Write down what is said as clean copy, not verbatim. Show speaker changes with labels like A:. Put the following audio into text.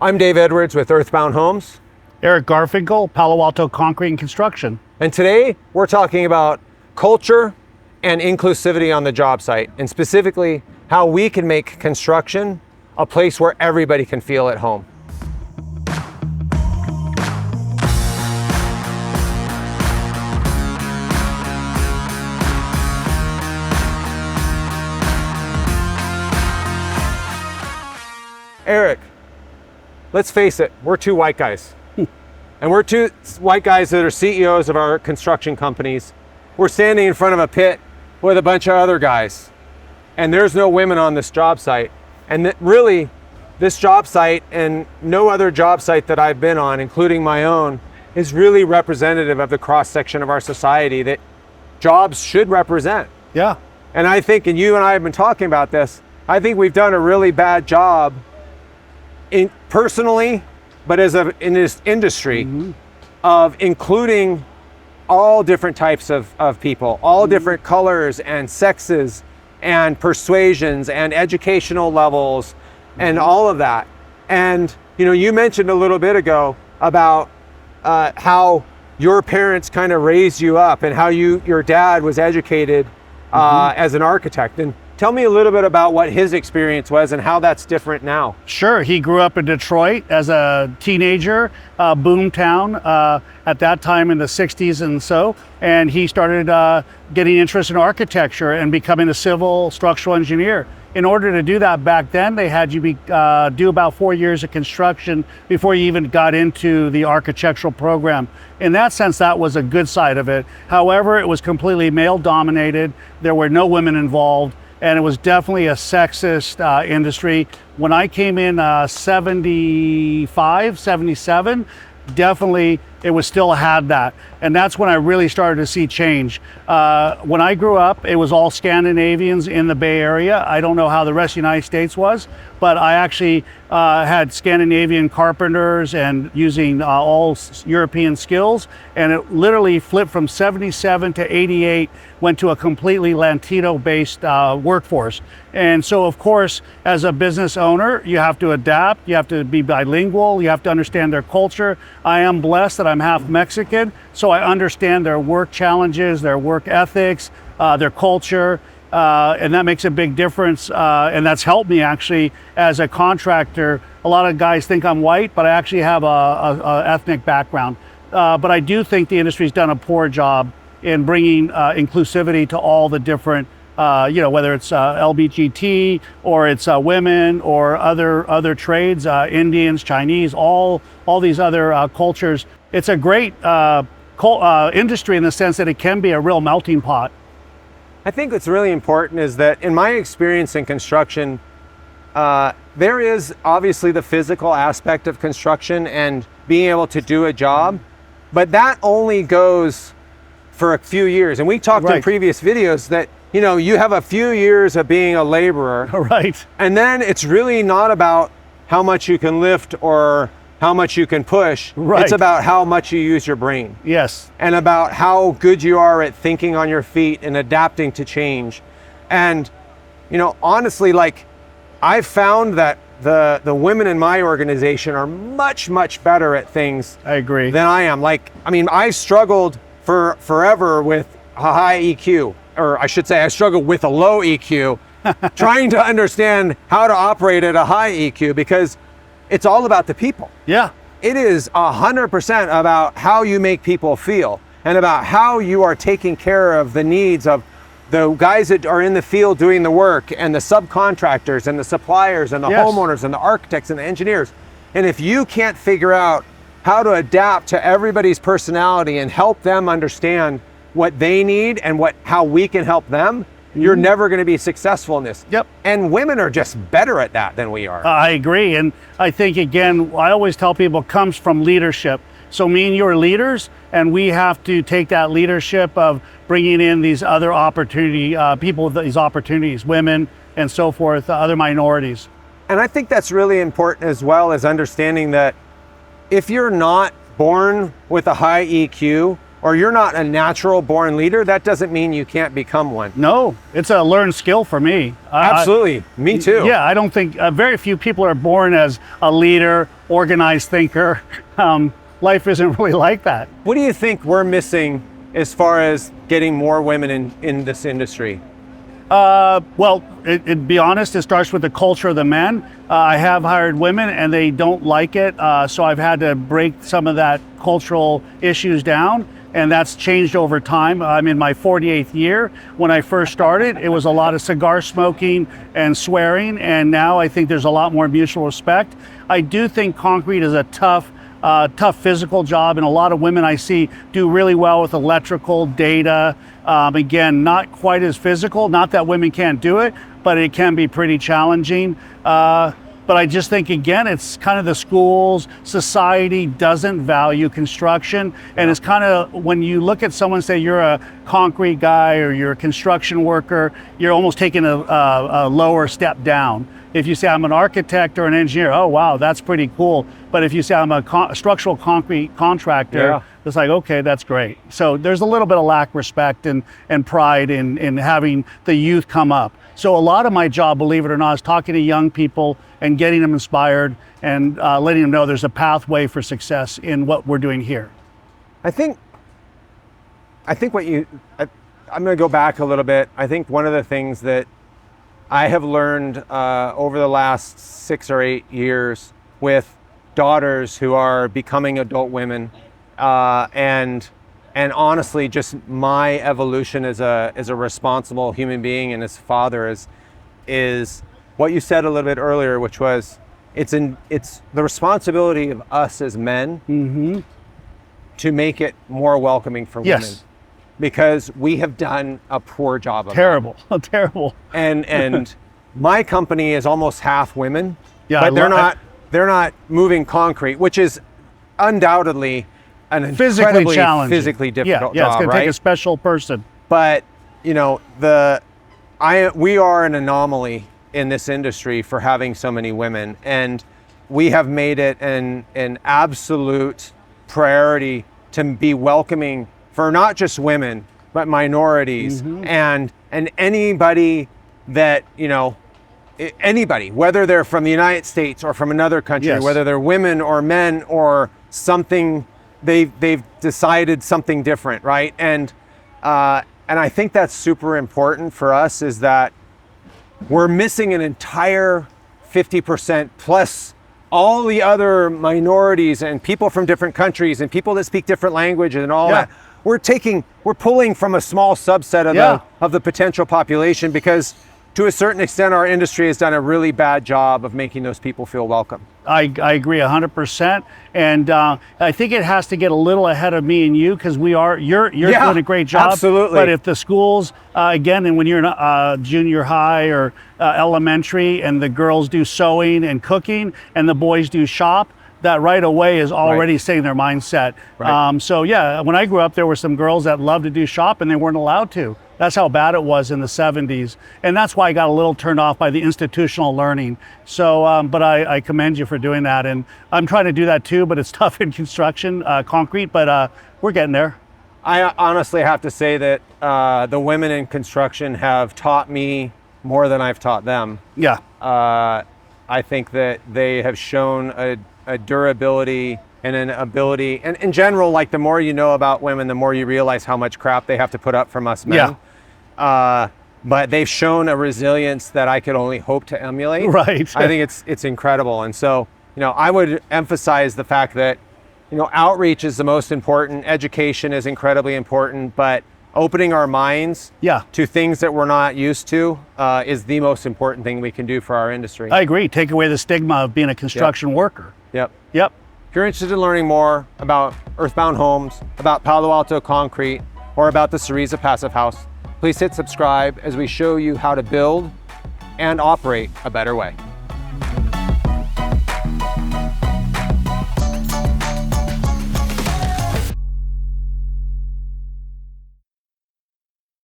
A: I'm Dave Edwards with Earthbound Homes.
B: Eric Garfinkel, Palo Alto Concrete and Construction.
A: And today we're talking about culture and inclusivity on the job site, and specifically how we can make construction a place where everybody can feel at home. Eric, let's face it, we're two white guys. And we're two white guys that are CEOs of our construction companies. We're standing in front of a pit with a bunch of other guys. And there's no women on this job site. And really, this job site and no other job site that I've been on, including my own, is really representative of the cross-section of our society that jobs should represent.
B: Yeah.
A: And I think, and you and I have been talking about this, I think we've done a really bad job personally, but in this industry, of including all different types of people, all different colors and sexes and persuasions and educational levels and all of that. And you mentioned a little bit ago about how your parents kind of raised you up and how your dad was educated as an architect. And tell me a little bit about what his experience was and how that's different now.
B: Sure. He grew up in Detroit as a teenager, boom town at that time in the 60s and so. And he started getting interest in architecture and becoming a civil structural engineer. In order to do that back then, they had you do about 4 years of construction before you even got into the architectural program. In that sense, that was a good side of it. However, it was completely male dominated. There were no women involved. And it was definitely a sexist industry. When I came in 75, 77, definitely it was still had that. And that's when I really started to see change. When I grew up, it was all Scandinavians in the Bay Area. I don't know how the rest of the United States was, but I actually had Scandinavian carpenters and using all European skills. And it literally flipped from 77 to 88, went to a completely Latino-based workforce. And so, of course, as a business owner, you have to adapt, you have to be bilingual, you have to understand their culture. I am blessed that I'm half Mexican, so I understand their work challenges, their work ethics, their culture, and that makes a big difference. And that's helped me actually as a contractor. A lot of guys think I'm white, but I actually have a ethnic background. But I do think the industry's done a poor job in bringing inclusivity to all the different, whether it's LBGT or it's women or other trades, Indians, Chinese, all these other cultures. It's a great industry in the sense that it can be a real melting pot.
A: I think what's really important is that in my experience in construction, there is obviously the physical aspect of construction and being able to do a job, but that only goes for a few years. And we talked in previous videos that you have a few years of being a laborer.
B: Right.
A: And then it's really not about how much you can lift or how much you can push.
B: Right.
A: It's about how much you use your brain.
B: Yes.
A: And about how good you are at thinking on your feet and adapting to change. And, honestly, I've found that the women in my organization are much, much better at things
B: I agree.
A: than I am. I struggled for forever with a high EQ. Or I should say I struggled with a low EQ, trying to understand how to operate at a high EQ because it's all about the people.
B: Yeah.
A: It is 100% about how you make people feel and about how you are taking care of the needs of the guys that are in the field doing the work and the subcontractors and the suppliers and the homeowners and the architects and the engineers. And if you can't figure out how to adapt to everybody's personality and help them understand what they need and how we can help them, you're never going to be successful in this.
B: Yep.
A: And women are just better at that than we are.
B: I agree. And I think, again, I always tell people it comes from leadership. So me and you are leaders, and we have to take that leadership of bringing in these other people with these opportunities, women and so forth, other minorities.
A: And I think that's really important as well as understanding that if you're not born with a high EQ or you're not a natural born leader, that doesn't mean you can't become one.
B: No, it's a learned skill for me.
A: Absolutely, me too.
B: Yeah, I don't think very few people are born as a leader, organized thinker. Life isn't really like that.
A: What do you think we're missing as far as getting more women in this industry?
B: Well, be honest, it starts with the culture of the men. I have hired women and they don't like it, so I've had to break some of that cultural issues down, and that's changed over time. I'm in my 48th year. When I first started, it was a lot of cigar smoking and swearing, and now I think there's a lot more mutual respect. I do think concrete is a tough physical job, and a lot of women I see do really well with electrical data. Again, not quite as physical, not that women can't do it, but it can be pretty challenging. But I just think, again, it's kind of the schools, society doesn't value construction. And it's kind of, when you look at someone, say you're a concrete guy or you're a construction worker, you're almost taking a lower step down. If you say I'm an architect or an engineer, oh wow, that's pretty cool. But if you say I'm a structural concrete contractor, it's like, okay, that's great. So there's a little bit of lack of respect and pride in having the youth come up. So a lot of my job, believe it or not, is talking to young people and getting them inspired and letting them know there's a pathway for success in what we're doing here.
A: I think I'm going to go back a little bit. I think one of the things that I have learned over the last 6 or 8 years with daughters who are becoming adult women, and honestly, just my evolution as a responsible human being and as a father is what you said a little bit earlier, which was it's the responsibility of us as men to make it more welcoming for women. Because we have done a poor job of it.
B: Terrible.
A: And my company is almost half women,
B: yeah,
A: but they're not moving concrete, which is undoubtedly an incredibly physically difficult
B: job. It's going to
A: right?
B: take a special person.
A: But you know, we are an anomaly in this industry for having so many women, and we have made it an absolute priority to be welcoming for not just women, but minorities and anybody that, you know, anybody, whether they're from the United States or from another country, whether they're women or men or something, they've decided something different, right? And I think that's super important for us, is that we're missing an entire 50% plus all the other minorities and people from different countries and people that speak different languages and all that. We're pulling from a small subset of the potential population, because to a certain extent our industry has done a really bad job of making those people feel welcome.
B: I agree 100%, and I think it has to get a little ahead of me and you, because you're doing a great job.
A: Absolutely.
B: But if the schools again, and when you're in junior high or elementary, and the girls do sewing and cooking and the boys do shop, that right away is already setting their mindset. So yeah, when I grew up, there were some girls that loved to do shop and they weren't allowed to. That's how bad it was in the 70s. And that's why I got a little turned off by the institutional learning. So, but I commend you for doing that. And I'm trying to do that too, but it's tough in construction, concrete, but we're getting there.
A: I honestly have to say that the women in construction have taught me more than I've taught them.
B: Yeah.
A: I think that they have shown a durability and an ability, and in general, like, the more you know about women, the more you realize how much crap they have to put up from us men. But they've shown a resilience that I could only hope to emulate.
B: Right.
A: I think it's incredible. And so, you know, I would emphasize the fact that, you know, outreach is the most important, education is incredibly important, but opening our minds to things that we're not used to is the most important thing we can do for our industry.
B: I agree. Take away the stigma of being a construction worker.
A: Yep.
B: Yep.
A: If you're interested in learning more about Earthbound Homes, about Palo Alto Concrete, or about the Cerisa Passive House, please hit subscribe as we show you how to build and operate a better way.